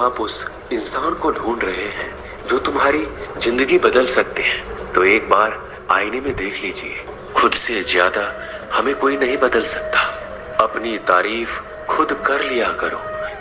आप उस इंसान को ढूंढ रहे हैं जो तुम्हारी जिंदगी बदल सकते हैं, तो एक बार आईने में देख लीजिए। खुद से ज्यादा हमें कोई नहीं बदल सकता। अपनी तारीफ खुद कर लिया करो,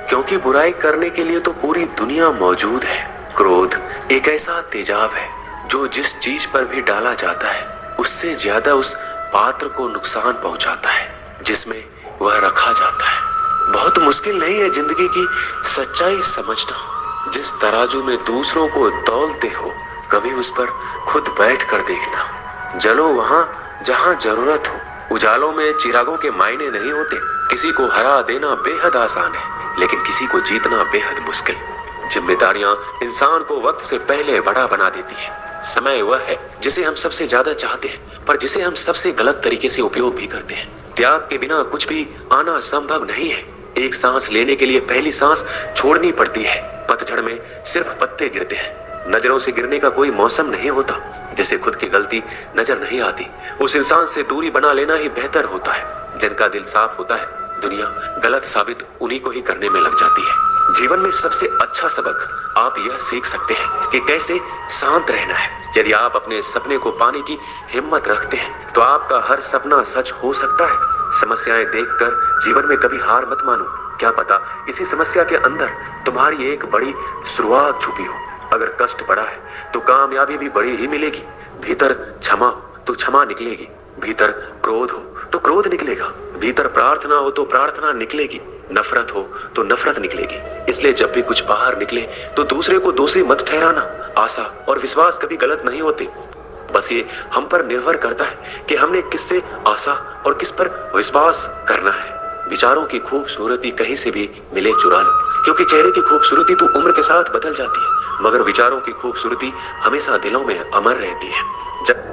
क्योंकि बुराई करने के लिए तो पूरी दुनिया मौजूद है। क्रोध एक ऐसा तेजाब है जो जिस चीज पर भी डाला जाता है उससे ज्यादा उस पात्र को नुकसान पहुंचाता है जिसमें वह रखा जाता है। बहुत मुश्किल नहीं है जिंदगी की सच्चाई समझना। जिस तराजू में दूसरों को तौलते हो, कभी उस पर खुद बैठ कर देखना। जलो वहां जहां जरूरत हो। उजालों में चिरागों के मायने नहीं होते। किसी को हरा देना बेहद आसान है, लेकिन किसी को जीतना बेहद मुश्किल। जिम्मेदारियां इंसान को वक्त से पहले बड़ा बना देती है। समय वह है जिसे हम सबसे ज्यादा चाहते हैं, पर जिसे हम सबसे गलत तरीके से उपयोग भी करते हैं। त्याग के बिना कुछ भी आना संभव नहीं है। एक सांस लेने के लिए पहली सांस छोड़नी पड़ती है। पतझड़ में सिर्फ पत्ते गिरते हैं। नजरों से गिरने का कोई मौसम नहीं होता। जैसे खुद की गलती नजर नहीं आती, उस इंसान से दूरी बना लेना ही बेहतर होता है। जिनका दिल साफ होता है, दुनिया गलत साबित उन्हीं को ही करने में लग जाती है। जीवन में सबसे अच्छा सबक आप यह सीख सकते हैं कि कैसे शांत रहना है। यदि आप अपने सपने को पाने की हिम्मत रखते हैं, तो आपका हर सपना सच हो सकता है। समस्याएं देखकर जीवन में कभी हार मत मानो। क्या पता इसी समस्या के अंदर तुम्हारी एक बड़ी शुरुआत छुपी हो। अगर कष्ट बड़ा है तो कामयाबी भी बड़ी ही मिलेगी। भीतर क्षमा हो तो क्षमा निकलेगी। भीतर क्रोध हो तो क्रोध निकलेगा। भीतर प्रार्थना हो तो प्रार्थना निकलेगी। नफरत हो तो नफरत निकलेगी। इसलिए जब भी कुछ बाहर निकले तो दूसरे को दोषी मत ठहराना। आशा और विश्वास कभी गलत नहीं होते। बस ये हम पर निर्भर करता है कि हमने किससे आशा और किस पर विश्वास करना है। विचारों की खूबसूरती कहीं से भी मिले चुरा लो, क्योंकि चेहरे की खूबसूरती तो उम्र के साथ बदल जाती है, मगर विचारों की खूबसूरती हमेशा दिलों में अमर रहती है। जब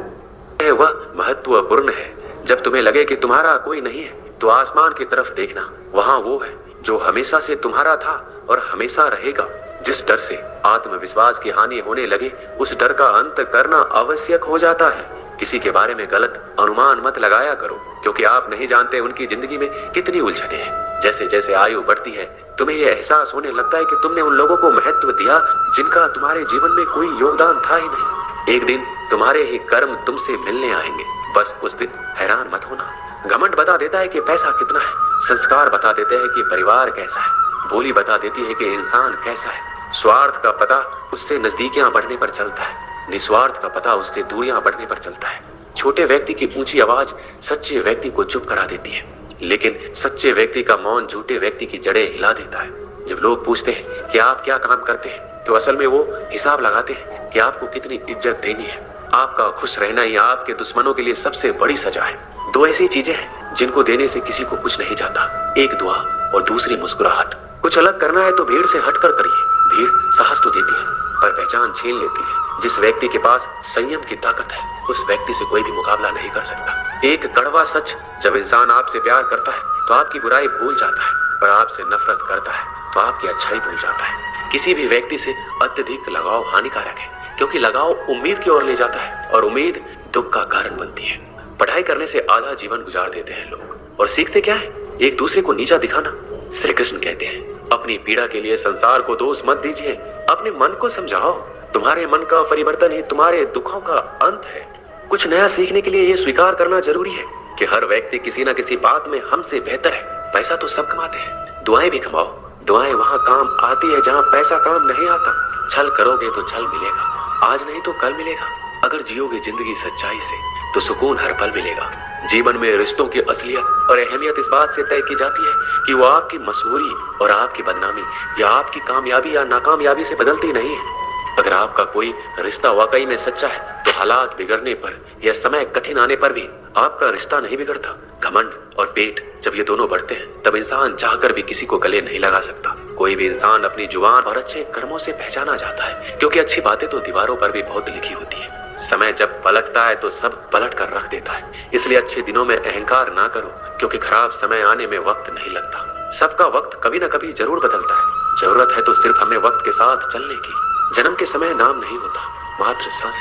वह महत्वपूर्ण है, जब तुम्हें लगे कि तुम्हारा कोई नहीं है, तो आसमान की तरफ देखना। वहां वो है जो हमेशा से तुम्हारा था और हमेशा रहेगा। जिस डर से आत्मविश्वास की हानि होने लगे, उस डर का अंत करना आवश्यक हो जाता है। किसी के बारे में गलत अनुमान मत लगाया करो, क्योंकि आप नहीं जानते उनकी जिंदगी में कितनी उलझने हैं। जैसे जैसे आयु बढ़ती है, तुम्हें यह एहसास होने लगता है कि तुमने उन लोगों को महत्व दिया जिनका तुम्हारे जीवन में कोई योगदान था ही नहीं। एक दिन तुम्हारे ही कर्म तुमसे मिलने आएंगे। बस उस दिन हैरान मत होना। घमंड बता देता है कि पैसा कितना है। संस्कार बता देते हैं कि परिवार कैसा है। बोली बता देती है कि इंसान कैसा है। स्वार्थ का पता उससे नजदीकियां बढ़ने पर चलता है। निस्वार्थ का पता उससे दूरियां बढ़ने पर चलता है। छोटे व्यक्ति की ऊंची आवाज सच्चे व्यक्ति को चुप करा देती है, लेकिन सच्चे व्यक्ति का मौन झूठे व्यक्ति की जड़ें हिला देता है। जब लोग पूछते हैं कि आप क्या काम करते हैं, तो असल में वो हिसाब लगाते हैं कि आपको कितनी इज्जत देनी है। आपका खुश रहना ही आपके दुश्मनों के लिए सबसे बड़ी सजा है। दो ऐसी चीजें हैं जिनको देने से किसी को कुछ नहीं जाता, एक दुआ और दूसरी मुस्कुराहट। कुछ अलग करना है तो भीड़ से हटकर करिए। भीड़ साहस तो देती है, पर पहचान छीन लेती है। जिस व्यक्ति के पास संयम की ताकत है, उस व्यक्ति से कोई भी मुकाबला नहीं कर सकता। एक कड़वा सच, जब इंसान आपसे प्यार करता है तो आपकी बुराई भूल जाता है, पर आपसे नफरत करता है तो आपकी अच्छाई भूल जाता है। किसी भी व्यक्ति से अत्यधिक लगाव हानिकारक है, क्योंकि लगाव उम्मीद की ओर ले जाता है और उम्मीद दुख का कारण बनती है। पढ़ाई करने से आधा जीवन गुजार देते हैं लोग, और सीखते क्या है? एक दूसरे को नीचा दिखाना। श्री कृष्ण कहते हैं, अपनी पीड़ा के लिए संसार को दोष मत दीजिए, अपने मन को समझाओ। तुम्हारे मन का परिवर्तन ही तुम्हारे दुखों का अंत है। कुछ नया सीखने के लिए ये स्वीकार करना जरूरी है कि हर व्यक्ति किसी न किसी बात में हमसे बेहतर है। पैसा तो सब कमाते हैं, दुआएं भी कमाओ। दुआएं वहां काम आती है जहां पैसा काम नहीं आता। छल करोगे तो छल मिलेगा, आज नहीं तो कल मिलेगा। अगर जियोगे जिंदगी सच्चाई से तो सुकून हर पल मिलेगा। जीवन में रिश्तों की असलियत और अहमियत इस बात से तय की जाती है कि वो आपकी मशहूरी और आपकी बदनामी या आपकी कामयाबी या नाकामयाबी से बदलती नहीं है। अगर आपका कोई रिश्ता वाकई में सच्चा है, तो हालात बिगड़ने पर या समय कठिन आने पर भी आपका रिश्ता नहीं बिगड़ता। घमंड और पेट जब ये दोनों बढ़ते हैं, तब इंसान चाहकर भी किसी को गले नहीं लगा सकता। कोई भी इंसान अपनी जुबान और अच्छे कर्मों से पहचाना जाता है, क्योंकि अच्छी बातें तो दीवारों पर भी बहुत लिखी होती है। समय जब पलटता है तो सब पलट कर रख देता है। इसलिए अच्छे दिनों में अहंकार ना करो, क्योंकि खराब समय आने में वक्त नहीं लगता। सबका वक्त कभी न कभी जरूर बदलता है। जरूरत है तो सिर्फ हमें वक्त के साथ चलने की। जन्म के समय नाम नहीं होता, मात्र सांसें